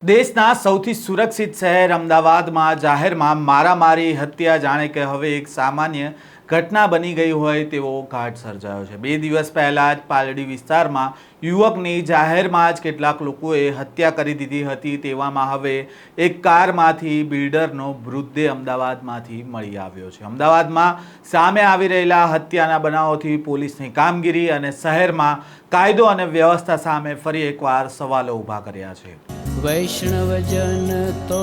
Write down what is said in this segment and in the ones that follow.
દેશના સૌથી સુરક્ષિત શહેર અમદાવાદમાં જાહેરમાં મારામારી હત્યા જાણે કે હવે એક સામાન્ય ઘટના બની ગઈ હોય તેવો ઘાટ સર્જાયો છે। 2 દિવસ પહેલા જ પાલડી વિસ્તારમાં યુવકની જાહેરમાં જ કેટલાક લોકોએ હત્યા કરી દીધી હતી। તેવામાં હવે એક કારમાંથી બિલ્ડરનો મૃતદેહ અમદાવાદમાંથી મળી આવ્યો છે। અમદાવાદમાં સામે આવી રહેલા હત્યાના બનાવોથી પોલીસની કામગીરી અને શહેરમાં કાયદો અને વ્યવસ્થા સામે ફરી એકવાર સવાલો ઊભા કર્યા છે। વૈષ્ણવજન તો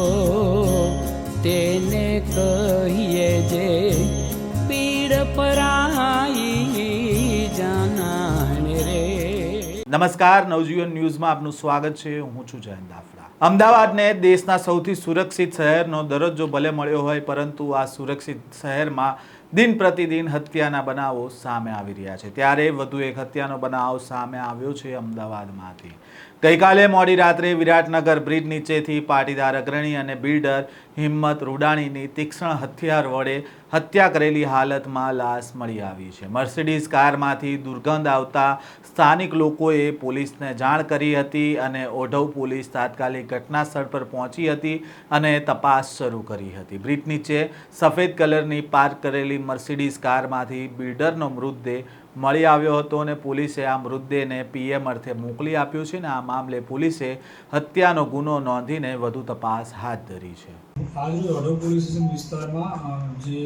તેને કહીએ જે પીડ પરાઈ જાનાને રે। નમસ્કાર, નવજીવન ન્યૂઝમાં આપનું સ્વાગત છે। હું છું જયંત દાફડા। અમદાવાદને દેશના સૌથી સુરક્ષિત શહેરનો દરજ્જો ભલે મળ્યો હોય, પરંતુ આ સુરક્ષિત શહેરમાં દિન પ્રતિદિન હત્યાના બનાવો સામે આવી રહ્યા છે। ત્યારે વધુ એક હત્યાનો બનાવ સામે આવ્યો છે અમદાવાદમાંથી। ગઈકાલે મોડી રાત્રે વિરાટનગર બ્રિજ નીચેથી પાટીદાર અગ્રણી અને બિલ્ડર હિંમત રૂડાણીની તીક્ષ્ણ હથિયાર વડે હત્યા કરેલી હાલતમાં લાશ મળી આવી છે। મર્સિડીઝ કારમાંથી દુર્ગંધ આવતા સ્થાનિક લોકોએ પોલીસને જાણ કરી હતી અને ઓઢવ પોલીસ તાત્કાલિક ઘટના સ્થળ પર પહોંચી હતી અને તપાસ શરૂ કરી હતી। બ્રિજ નીચે સફેદ કલરની પાર્ક કરેલી મર્સિડીઝ કારમાંથી બિલ્ડરનો મૃતદેહ મળી આવ્યો હતો અને પોલીસે આ મૃતદેહને પીએમ અર્થે મોકલી આપ્યો છે અને આ મામલે પોલીસે હત્યાનો ગુનો નોંધીને વધુ તપાસ હાથ ધરી છે। आज ઓઢવ પોલીસ સ્ટેશન વિસ્તારમાં જે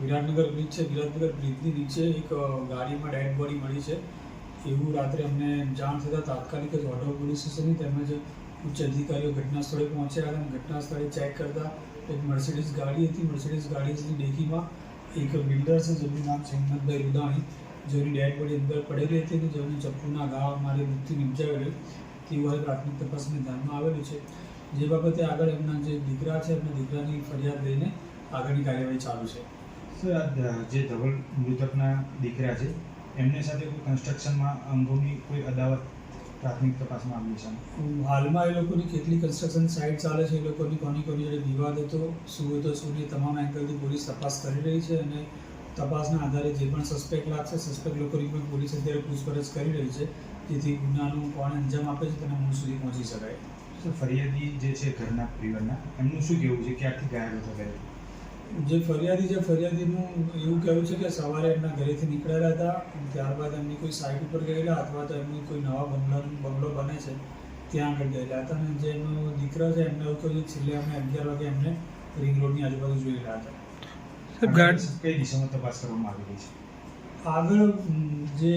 વિરાટનગર બ્રિજ છે, વિરાટનગર બ્રિજની નીચે એક ગાડીમાં ડેડ બોડી મળી છે એવું રાત્રે અમને જાણ થતાં તાત્કાલિક જ ઓઢવ પોલીસ સ્ટેશનની તેમજ ઉચ્ચ અધિકારીઓ ઘટના સ્થળે પહોંચ્યા અને ઘટના સ્થળે ચેક કરતા એક મર્સિડીઝ ગાડી હતી। મર્સિડીઝ ગાડીની ડેકીમાં એક બિલ્ડર છે જેનું નામ છે હિંમતભાઈ રૂડાણી, જેની ડેડ બોડી અંદર પડેલી હતી અને જેમને ચપ્પુના ઘા મારી મૃત્યુ નિપજાવેલી તેવું પ્રાથમિક તપાસને ધ્યાનમાં આવેલું છે। જે બાબતે આગળ એમના જે દીકરા છે એમના દીકરાની ફરિયાદ લઈને આગળની કાર્યવાહી ચાલુ છે। સર, જે ધવલ મૃતકના દીકરા છે એમની સાથે કોઈ કન્સ્ટ્રક્શનમાં અંગોની કોઈ અદાવત પ્રાથમિક તપાસમાં આવી છે? હાલમાં એ લોકોની કેટલી કન્સ્ટ્રક્શન સાઇટ ચાલે છે, એ લોકોની કોની જોડે વિવાદ હતો, શું હતો શું નહીં, તમામ એંગલથી પોલીસ તપાસ કરી રહી છે અને તપાસના આધારે જે પણ સસ્પેક્ટ લાગશે સસ્પેક્ટ લોકોની પણ પોલીસ અત્યારે પૂછપરછ કરી રહી છે જેથી ગુનાનું કોણ અંજામ આપે છે તેના મૂળ સુધી પહોંચી શકાય। સર, ફરિયાદી જે છે ઘરના પરિવારના એમનું શું કહેવું છે, ક્યાંથી ગાયબ હતો? જે ફરિયાદીનું એવું કહેવું છે કે સવારે એમના ઘરેથી નીકળેલા હતા, ત્યારબાદ એમની કોઈ સાઇટ ઉપર ગયેલા અથવા તો એમની કોઈ નવા બંગલો બને છે ત્યાં આગળ ગયેલા હતા અને જે એમનો દીકરો છે એમને એવું કહ્યું છેલ્લે અમને 11 વાગે એમને રિંગ રોડની આજુબાજુ જોયેલા હતા। કઈ દિશામાં તપાસ કરવામાં આવી રહી છે? આગળ જે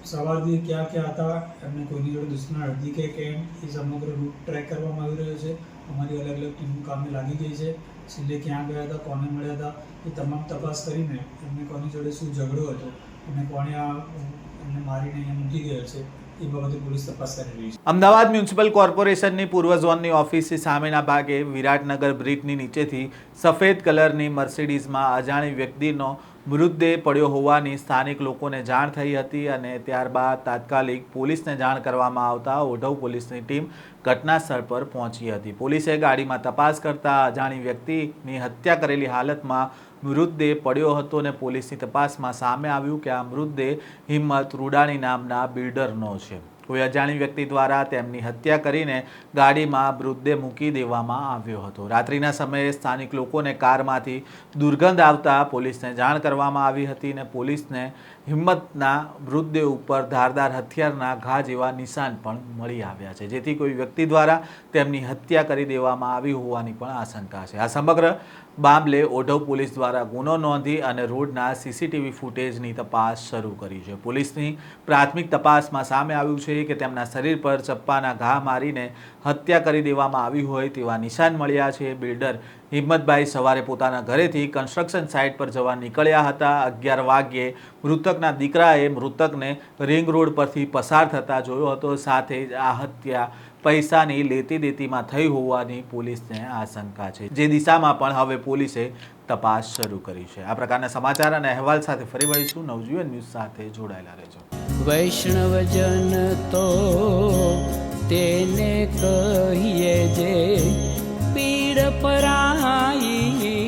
સવારથી ક્યાં ક્યાં હતા, એમને કોઈની જોડે દુશ્મન હતી કે કેમ, એ સમગ્ર રૂટ ટ્રેક કરવામાં આવી રહ્યો છે। અમારી અલગ અલગ ટીમો કામે લાગી ગઈ છે। છેલ્લે ક્યાં ગયા હતા, કોને મળ્યા હતા, એ તમામ તપાસ કરીને એમને કોની જોડે શું ઝઘડો હતો અને કોણે એમને મારીને અહીંયા મૂકી ગયો છે એ બાબતે પોલીસ તપાસ કરી રહી છે। અમદાવાદ મ્યુનિસિપલ કોર્પોરેશનની પૂર્વ ઝોનની ઓફિસની સામેના ભાગે વિરાટનગર બ્રિજની નીચેથી સફેદ કલરની મર્સિડીઝમાં અજાણી વ્યક્તિનો મૃતદેહ પડ્યો હોવાની સ્થાનિક લોકોને જાણ થઈ હતી અને ત્યારબાદ તાત્કાલિક પોલીસને જાણ કરવામાં આવતા ઓઢવ પોલીસની ટીમ ઘટના સ્થળ પર પહોંચી હતી। પોલીસે ગાડીમાં તપાસ કરતા અજાણી વ્યક્તિની હત્યા કરેલી હાલતમાં મૃતદેહ પડ્યો હતો અને પોલીસની તપાસમાં સામે આવ્યું કે આ મૃતદેહ હિંમત રૂડાણી નામના બિલ્ડરનો છે। કોઈ અજાણી વ્યક્તિ દ્વારા તેમની હત્યા કરીને ગાડીમાં મૃતદેહ મૂકી દેવામાં આવ્યો હતો। રાત્રિના સમયે સ્થાનિક લોકોને કારમાંથી દુર્ગંધ આવતા પોલીસને જાણ કરવામાં આવી હતી અને પોલીસને હિંમતના મૃતદેહ ઉપર ધારદાર હથિયારના ઘા જેવા નિશાન પણ મળી આવ્યા છે, જેથી કોઈ વ્યક્તિ દ્વારા તેમની હત્યા કરી દેવામાં આવી હોવાની પણ આશંકા છે। આ સમગ્ર મામલે ઓઢવ પોલીસ દ્વારા ગુનો નોંધી અને રોડના સીસીટીવી ફૂટેજની તપાસ શરૂ કરી છે। પોલીસની પ્રાથમિક તપાસમાં સામે આવ્યું છે કે તેમના શરીર પર ચપ્પાના ઘા મારીને હત્યા કરી દેવામાં આવી હોય તેવા નિશાન મળ્યા છે। બિલ્ડર હિંમતભાઈ સવારે પોતાના ઘરેથી કન્સ્ટ્રક્શન સાઇટ પર જવા નીકળ્યા હતા। 11 વાગ્યે મૃતકના દીકરાએ મૃતકને રિંગ રોડ પરથી પસાર થતા જોયો હતો। સાથે જ આ હત્યા પૈસાની લેતી દેતીમાં થઈ હોવાની પોલીસને આશંકા છે, જે દિશામાં પણ હવે પોલીસે તપાસ શરૂ કરી છે। આ પ્રકારના સમાચાર અને અહેવાલ સાથે ફરી મળીશું। નવજીવન ન્યૂઝ સાથે જોડાયેલા રહેજો। વૈષ્ણવજન તો તેને કહીએ જે પીડ પરાઈ